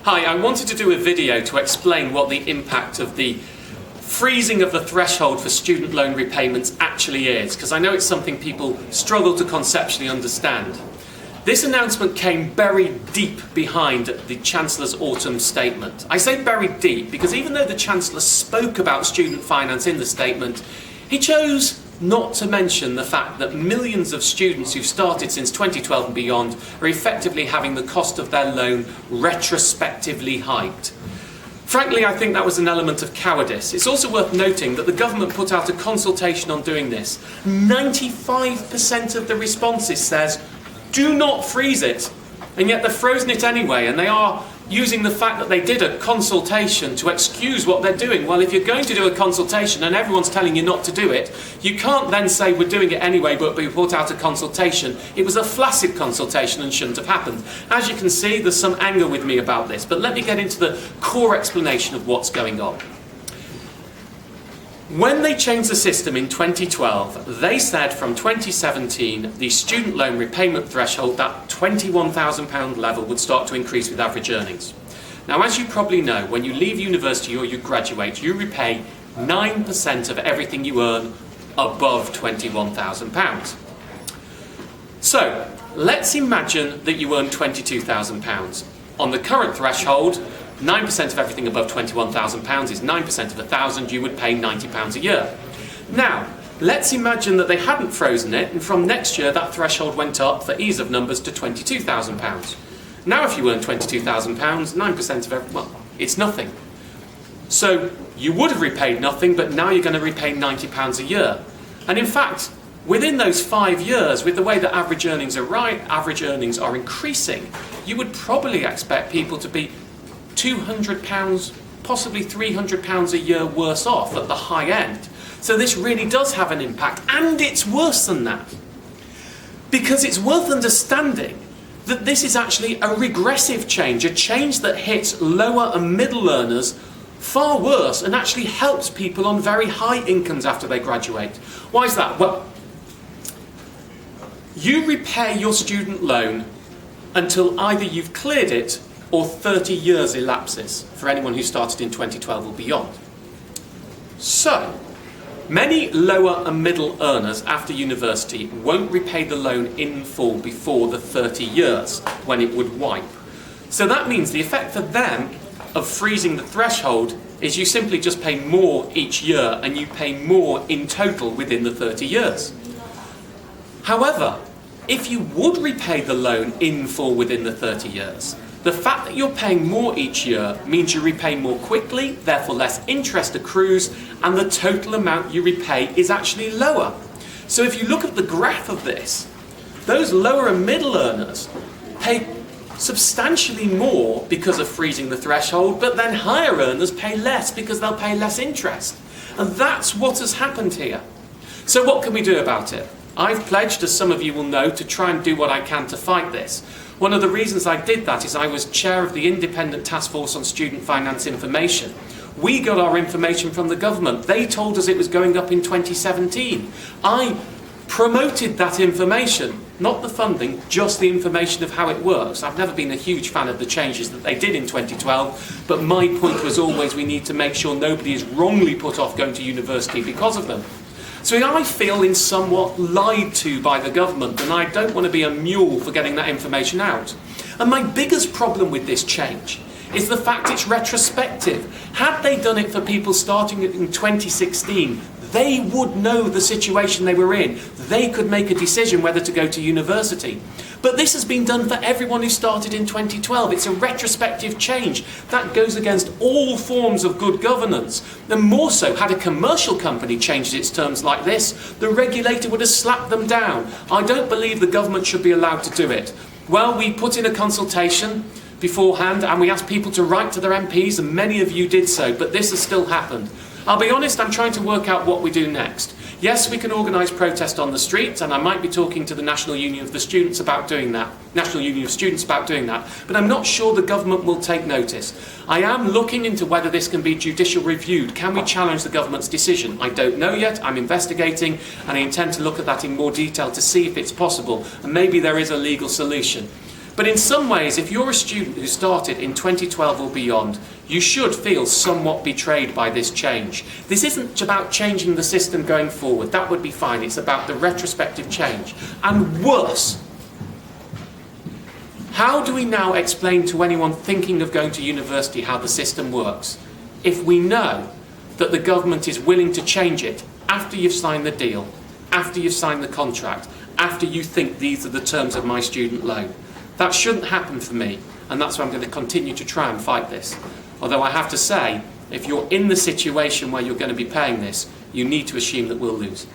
Hi, I wanted to do a video to explain what the impact of the freezing of the threshold for student loan repayments actually is, because I know it's something people struggle to conceptually understand. This announcement came buried deep behind the Chancellor's autumn statement. I say buried deep because even though the Chancellor spoke about student finance in the statement, he chose not to mention the fact that millions of students who've started since 2012 and beyond are effectively having the cost of their loan retrospectively hiked. Frankly, I think that was an element of cowardice. It's also worth noting that the government put out a consultation on doing this. 95% of the responses says, do not freeze it. And yet they've frozen it anyway, and they are using the fact that they did a consultation to excuse what they're doing. Well, if you're going to do a consultation and everyone's telling you not to do it, you can't then say we're doing it anyway, but we put out a consultation. It was a flaccid consultation and shouldn't have happened. As you can see, there's some anger with me about this, but let me get into the core explanation of what's going on. When they changed the system in 2012, they said from 2017 the student loan repayment threshold, that £21,000 level, would start to increase with average earnings. Now, as you probably know, when you leave university or you graduate, you repay 9% of everything you earn above £21,000. So, let's imagine that you earn £22,000. On the current threshold, 9% of everything above £21,000 is 9% of 1,000, you would pay £90 a year. Now, let's imagine that they hadn't frozen it, and from next year that threshold went up, for ease of numbers, to £22,000. Now if you earn £22,000, 9% of every, well, it's nothing. So you would have repaid nothing, but now you're going to repay £90 a year. And in fact, within those 5 years, with the way that average earnings are increasing, you would probably expect people to be £200, possibly £300 a year worse off at the high end. So this really does have an impact, and it's worse than that. Because it's worth understanding that this is actually a regressive change, a change that hits lower and middle earners far worse and actually helps people on very high incomes after they graduate. Why is that? Well, you repay your student loan until either you've cleared it or 30 years elapses for anyone who started in 2012 or beyond. So, many lower and middle earners after university won't repay the loan in full before the 30 years, when it would wipe. So that means the effect for them of freezing the threshold is you simply just pay more each year, and you pay more in total within the 30 years. However, if you would repay the loan in full within the 30 years, the fact that you're paying more each year means you repay more quickly, therefore less interest accrues, and the total amount you repay is actually lower. So if you look at the graph of this, those lower and middle earners pay substantially more because of freezing the threshold, but then higher earners pay less because they'll pay less interest. And that's what has happened here. So what can we do about it? I've pledged, as some of you will know, to try and do what I can to fight this. One of the reasons I did that is I was chair of the Independent Task Force on Student Finance Information. We got our information from the government. They told us it was going up in 2017. I promoted that information, not the funding, just the information of how it works. I've never been a huge fan of the changes that they did in 2012, but my point was always we need to make sure nobody is wrongly put off going to university because of them. So I feel somewhat lied to by the government, and I don't want to be a mule for getting that information out. And my biggest problem with this change is the fact it's retrospective. Had they done it for people starting in 2016, they would know the situation they were in. They could make a decision whether to go to university. But this has been done for everyone who started in 2012. It's a retrospective change. That goes against all forms of good governance. And more so, had a commercial company changed its terms like this, the regulator would have slapped them down. I don't believe the government should be allowed to do it. Well, we put in a consultation beforehand and we asked people to write to their MPs, and many of you did so, but this has still happened. I'll be honest, I'm trying to work out what we do next. Yes, we can organise protest on the streets, and I might be talking to the National Union of Students about doing that, but I'm not sure the government will take notice. I am looking into whether this can be judicial reviewed. Can we challenge the government's decision? I don't know yet, I'm investigating, and I intend to look at that in more detail to see if it's possible, and maybe there is a legal solution. But in some ways, if you're a student who started in 2012 or beyond, you should feel somewhat betrayed by this change. This isn't about changing the system going forward. That would be fine. It's about the retrospective change. And worse, how do we now explain to anyone thinking of going to university how the system works if we know that the government is willing to change it after you've signed the deal, after you've signed the contract, after you think these are the terms of my student loan? That shouldn't happen for me, and that's why I'm going to continue to try and fight this. Although I have to say, if you're in the situation where you're going to be paying this, you need to assume that we'll lose.